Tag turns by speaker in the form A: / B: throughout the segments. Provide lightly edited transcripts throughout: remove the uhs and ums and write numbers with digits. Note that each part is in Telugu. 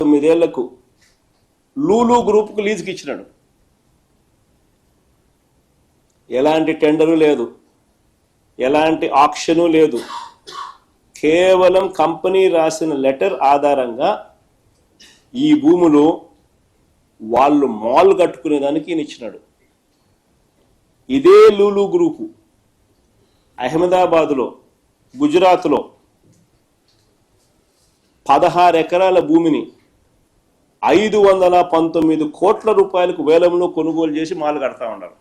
A: 9 ఏళ్లకు లూలు గ్రూప్కు లీజుకి ఇచ్చినాడు. ఎలాంటి టెండరు లేదు, ఎలాంటి ఆక్షను లేదు. కేవలం కంపెనీ రాసిన లెటర్ ఆధారంగా ఈ భూములు వాళ్ళు మాల్ కట్టుకునేదానికి ఈయన ఇచ్చినాడు. ఇదే లూలు గ్రూపు అహ్మదాబాద్లో, గుజరాత్లో 16 ఎకరాల భూమిని 519 కోట్ల రూపాయలకు వేలంలో కొనుగోలు చేసి మాల్ కడతా ఉన్నారు.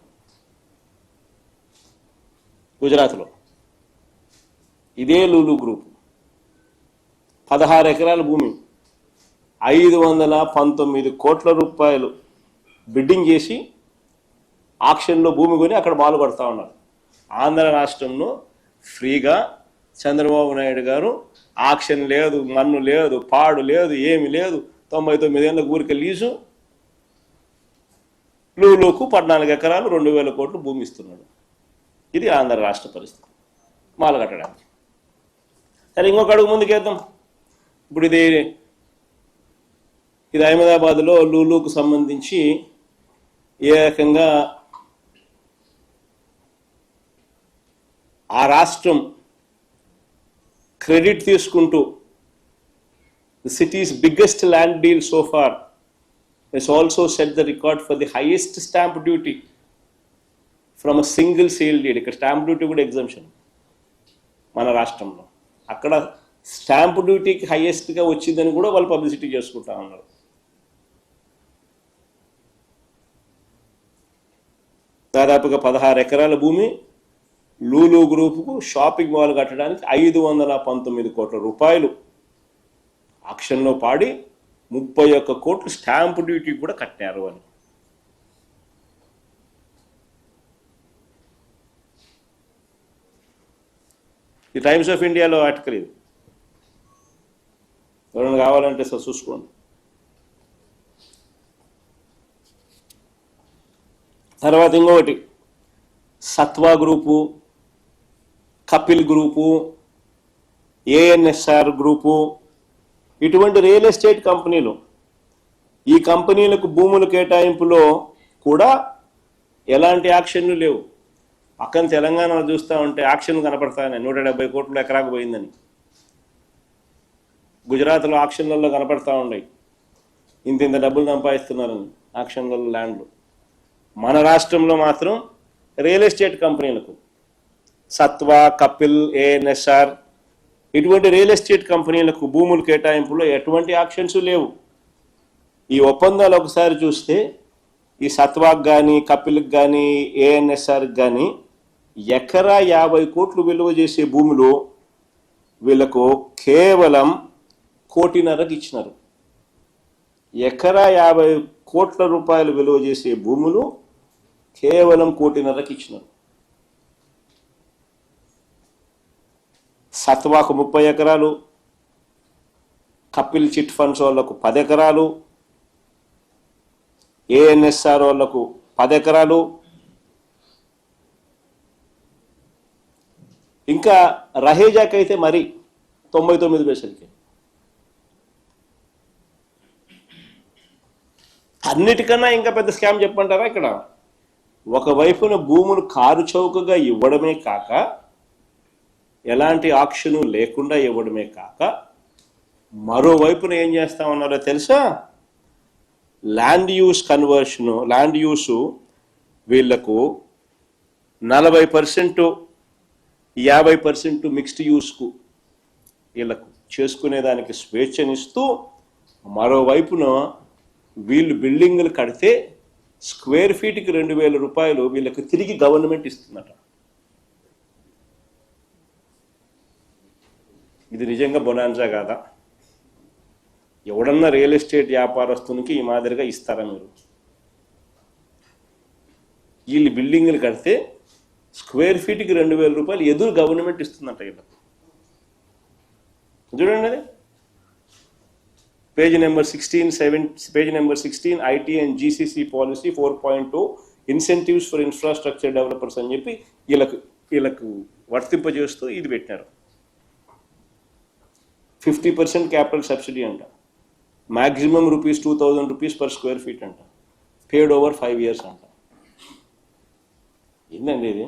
A: గుజరాత్లో ఇదే లూలు గ్రూప్ 16 ఎకరాల భూమి 519 కోట్ల రూపాయలు బిడ్డింగ్ చేసి ఆక్షన్లో భూమి కొని అక్కడ మాలు కడతా ఉన్నారు. ఆంధ్ర రాష్ట్రంలో ఫ్రీగా చంద్రబాబు నాయుడు గారు ఆక్షన్ లేదు, మన్ను లేదు, పాడు లేదు, ఏమి లేదు, 99 ఏళ్ళ ఊరికి లీజు లూలుకు 14 ఎకరాలు 2000 కోట్లు భూమి ఇస్తున్నాడు. ఇది ఆంధ్ర రాష్ట్ర పరిస్థితి మాల కట్టడానికి. సరే, ఇంకొక అడుగు ముందుకేద్దాం. ఇప్పుడు ఇది అహ్మదాబాద్లో లూలుకు సంబంధించి ఏ రకంగా ఆ రాష్ట్రం క్రెడిట్ తీసుకుంటూ the city's biggest land deal so far has also set the record for the highest stamp duty from a single sale deed. ఇక్కడ స్టాంప్ డ్యూటీ కూడా ఎగ్జంప్షన్ మన రాష్ట్రంలో. అక్కడ స్టాంప్ డ్యూటీకి హైయెస్ట్గా వచ్చిందని కూడా వాళ్ళు పబ్లిసిటీ చేసుకుంటా ఉన్నారు. దాదాపుగా 16 ఎకరాల భూమి లూలు గ్రూపుకు షాపింగ్ మాల్ కట్టడానికి 519 కోట్ల రూపాయలు ఆక్షన్లో పాడి 31 కోట్లు స్టాంప్ డ్యూటీ కూడా కట్టారు అని. ఈ టైమ్స్ ఆఫ్ ఇండియాలో ఆర్టికల్ ఇది. ఎవరైనా కావాలంటే సార్ చూసుకోండి. తర్వాత ఇంకొకటి Satva group, Kapil group, ANSR group, ఇటువంటి రియల్ ఎస్టేట్ కంపెనీలు. ఈ కంపెనీలకు భూముల కేటాయింపులో కూడా ఎలాంటి యాక్షన్లు లేవు. పక్కన తెలంగాణలో చూస్తూ ఉంటే యాక్షన్లు కనపడతాయని 170 కోట్లు ఎకరాకు పోయిందని. గుజరాత్లో ఆక్షన్లలో కనపడతా ఉన్నాయి, ఇంత డబ్బులు సంపాదిస్తున్నారని ఆక్షన్లలో ల్యాండ్లు. మన రాష్ట్రంలో మాత్రం రియల్ ఎస్టేట్ కంపెనీలకు సత్వా, కపిల్, ఏఎన్ఎస్ఆర్ ఇటువంటి రియల్ ఎస్టేట్ కంపెనీలకు భూముల కేటాయింపులో ఎటువంటి యాక్షన్స్ లేవు. ఈ ఒప్పందాలు ఒకసారి చూస్తే ఈ సత్వాకు కానీ, కపిల్కి కానీ, ఏఎన్ఎస్ఆర్కి కానీ ఎకరా 50 కోట్లు విలువ చేసే భూములు వీళ్ళకు కేవలం 1.5 కోటికి ఇచ్చినారు. ఎకరా 50 కోట్ల రూపాయలు విలువ చేసే భూములు కేవలం 1.5 కోటికి ఇచ్చినారు. సత్వాకు 30 ఎకరాలు, కపిల్ చిట్ ఫండ్స్ వాళ్ళకు 10 ఎకరాలు, ఏఎన్ఎస్ఆర్ వాళ్ళకు 10 ఎకరాలు, ఇంకా రహేజాకి అయితే మరి 99 పైసలకి. అన్నిటికన్నా ఇంకా పెద్ద స్కామ్ చెప్పంటారా ఇక్కడ? ఒకవైపున భూములు కారు చౌకగా ఇవ్వడమే కాక, ఎలాంటి ఆక్షను లేకుండా ఇవ్వడమే కాక, మరోవైపున ఏం చేస్తా ఉన్నారో తెలుసా? ల్యాండ్ యూస్ కన్వర్షను, ల్యాండ్ యూసు వీళ్లకు 40%, 50% మిక్స్డ్ యూస్కు వీళ్ళకు చేసుకునేదానికి స్వేచ్ఛనిస్తూ, మరోవైపున వీళ్ళు బిల్డింగులు కడితే స్క్వేర్ ఫీట్కి 2000 రూపాయలు వీళ్ళకి తిరిగి గవర్నమెంట్ ఇస్తుందట. ఇది నిజంగా బొనాన్సా కాదా? ఎవడన్నా రియల్ ఎస్టేట్ వ్యాపారస్తునికి ఈ మాదిరిగా ఇస్తారా మీరు? వీళ్ళు బిల్డింగులు కడితే స్క్వేర్ ఫీట్కి 2000 రూపాయలు ఎదురు గవర్నమెంట్ ఇస్తుందంట వీళ్ళకి. చూడండి, అది page number 16 IT and GCC policy 4.2 incentives for infrastructure developers అని చెప్పి వీళ్ళకు వర్తింపజేస్తూ ఇది పెట్టినారు. 50% క్యాపిటల్ సబ్సిడీ అంట. మ్యాక్సిమం ₹2,000 పర్ స్క్వేర్ ఫీట్ అంట, పేడ్ ఓవర్ 5 years అంట. ఏంటండి ఇది?